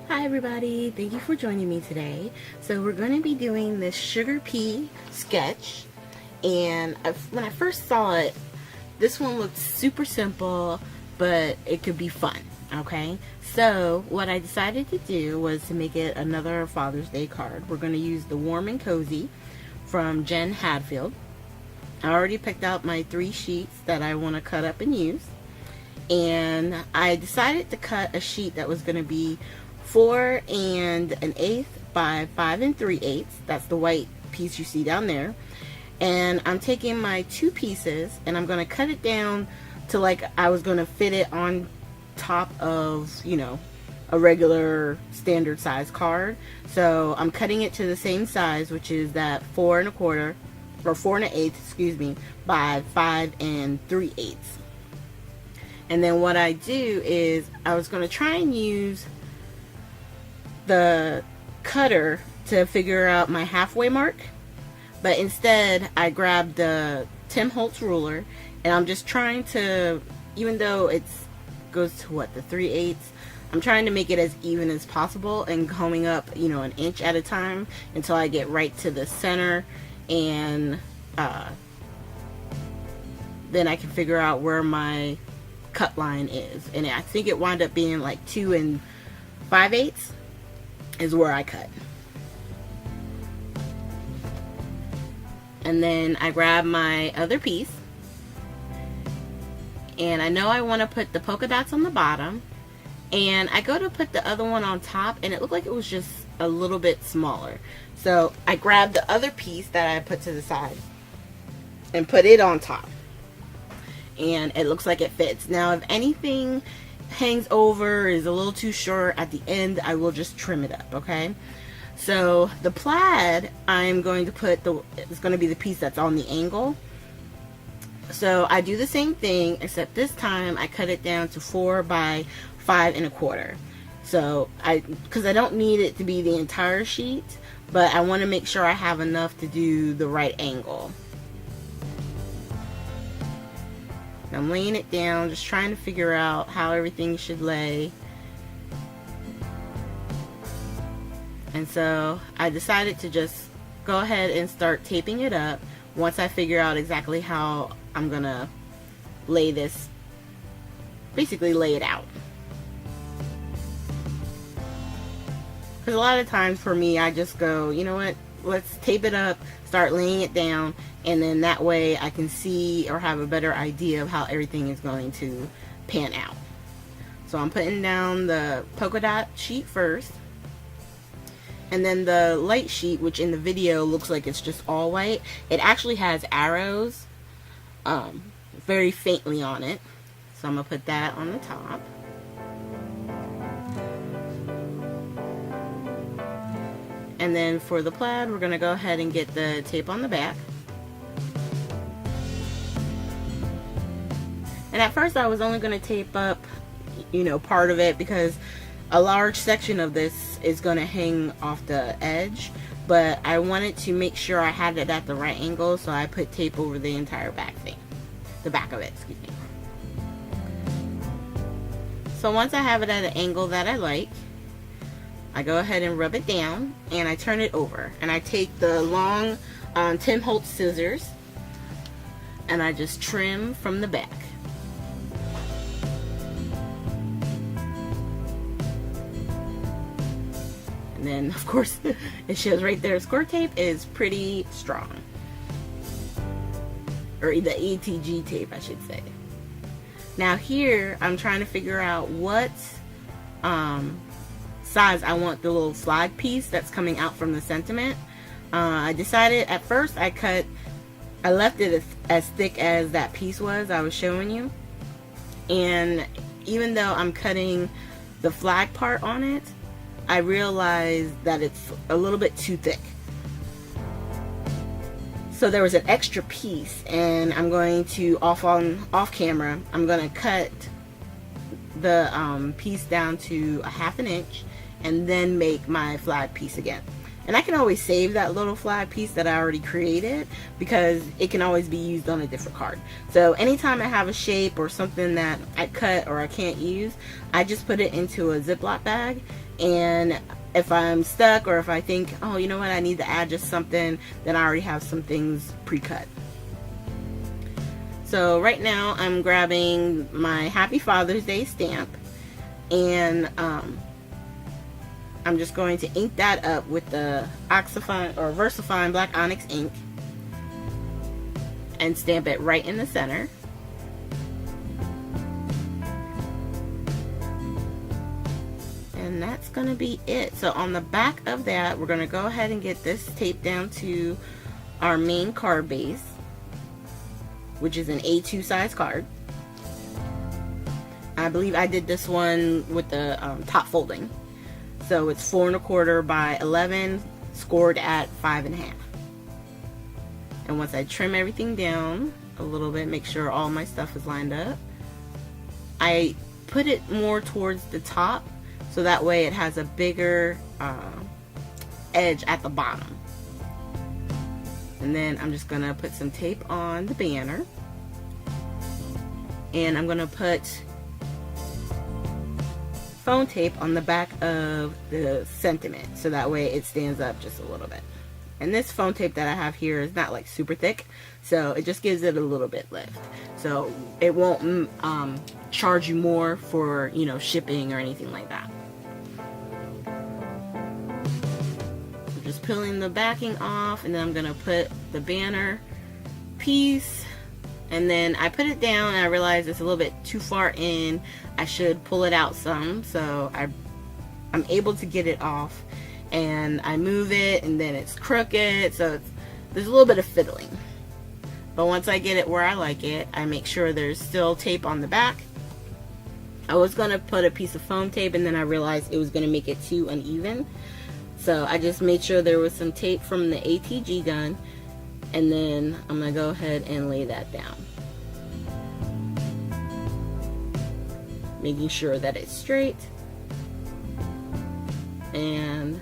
Hi everybody, thank you for joining me today. So we're going to be doing this sugar pea sketch, and when I first saw it, this one looked super simple, but it could be fun, okay? So what I decided to do was to make it another Father's Day card. We're going to use the Warm and Cozy from Jen Hadfield. I already picked out my 3 sheets that I want to cut up and use, and I decided to cut a sheet that was going to be 4 1/8 by 5 3/8. That's the white piece you see down there. And I'm taking my 2 pieces and I'm going to cut it down to like I was going to fit it on top of, you know, a regular standard size card. So I'm cutting it to the same size, which is that 4 1/4 or 4 1/8, excuse me, by 5 3/8. And then what I do is I was going to try and use the cutter to figure out my halfway mark, but instead I grabbed the Tim Holtz ruler, and I'm just trying to, even though it goes to what, the 3/8, I'm trying to make it as even as possible and going up, you know, 1 inch at a time until I get right to the center, and then I can figure out where my cut line is. And I think it wound up being like 2 5/8 is where I cut. And then I grab my other piece, and I know I want to put the polka dots on the bottom, and I go to put the other one on top and it looked like it was just a little bit smaller. So I grabbed the other piece that I put to the side and put it on top, and it looks like it fits. Now if anything hangs over, is a little too short at the end, I will just trim it up, okay? So the plaid, I'm going to put it's going to be the piece that's on the angle. So I do the same thing, except this time I cut it down to 4 by 5 1/4. So because I don't need it to be the entire sheet, but I want to make sure I have enough to do the right angle. I'm laying it down, just trying to figure out how everything should lay. And so I decided to just go ahead and start taping it up once I figure out exactly how I'm gonna lay this, basically lay it out. Because a lot of times for me, I just go, you know what, let's tape it up, start laying it down, and then that way I can see or have a better idea of how everything is going to pan out. So I'm putting down the polka dot sheet first, and then the light sheet, which in the video looks like it's just all white, it actually has arrows very faintly on it. So I'm going to put that on the top. And then for the plaid, we're going to go ahead and get the tape on the back. And at first I was only going to tape up, you know, part of it, because a large section of this is going to hang off the edge. But I wanted to make sure I had it at the right angle, so I put tape over the entire back thing. The back of it, excuse me. So once I have it at an angle that I like, I go ahead and rub it down, and I turn it over, and I take the long Tim Holtz scissors and I just trim from the back. And then of course it shows right there, score tape is pretty strong, or the ATG tape I should say. Now here I'm trying to figure out what size I want the little flag piece that's coming out from the sentiment. I decided at first I left it as thick as that piece was I was showing you, and even though I'm cutting the flag part on it, I realized that it's a little bit too thick. So there was an extra piece, and I'm going to off camera, I'm going to cut the piece down to 1/2 inch and then make my flag piece again. And I can always save that little flag piece that I already created because it can always be used on a different card. So anytime I have a shape or something that I cut or I can't use, I just put it into a Ziploc bag. And if I'm stuck or if I think, oh, you know what, I need to add just something, then I already have some things pre-cut. So right now I'm grabbing my Happy Father's Day stamp, and I'm just going to ink that up with the Oxifine or VersaFine Black Onyx ink and stamp it right in the center. And that's going to be it. So on the back of that, we're going to go ahead and get this taped down to our main card base, which is an A2 size card. I believe I did this one with the top folding. So it's 4 1/4 by 11, scored at 5 1/2. And once I trim everything down a little bit, make sure all my stuff is lined up, I put it more towards the top so that way it has a bigger edge at the bottom. And then I'm just gonna put some tape on the banner, and I'm gonna put phone tape on the back of the sentiment so that way it stands up just a little bit. And this phone tape that I have here is not like super thick, so it just gives it a little bit lift, so it won't charge you more for, you know, shipping or anything like that. So just peeling the backing off, and then I'm gonna put the banner piece, and then I put it down and I realized it's a little bit too far in. I should pull it out some, so I'm able to get it off, and I move it, and then it's crooked, so there's a little bit of fiddling. But once I get it where I like it, I make sure there's still tape on the back. I was going to put a piece of foam tape, and then I realized it was going to make it too uneven, so I just made sure there was some tape from the ATG gun, and then I'm going to go ahead and lay that down, making sure that it's straight. And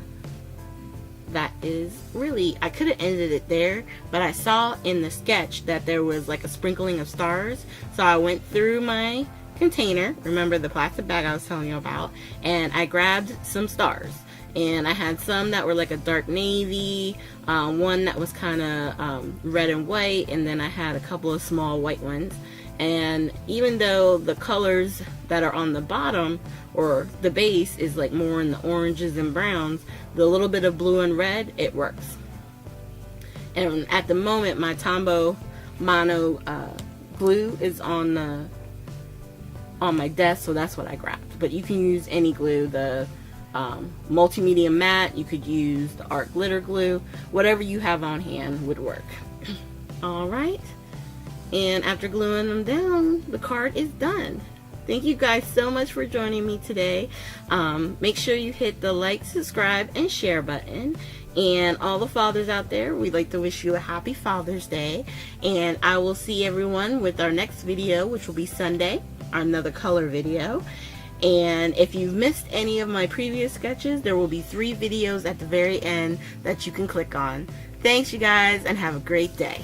that is really, I could have ended it there, but I saw in the sketch that there was like a sprinkling of stars, so I went through my container, remember the plastic bag I was telling you about, and I grabbed some stars. And I had some that were like a dark navy, one that was kind of red and white, and then I had a couple of small white ones. And even though the colors that are on the bottom or the base is like more in the oranges and browns, the little bit of blue and red, it works. And at the moment my Tombow Mono glue is on my desk, so that's what I grabbed. But you can use any glue, the multimedia matte, you could use the art glitter glue, whatever you have on hand would work. Alright, and after gluing them down, the card is done. Thank you guys so much for joining me today. Make sure you hit the like, subscribe, and share button. And all the fathers out there, we'd like to wish you a happy Father's Day. And I will see everyone with our next video, which will be Sunday, another color video. And if you've missed any of my previous sketches, there will be 3 videos at the very end that you can click on. Thanks, you guys, and have a great day.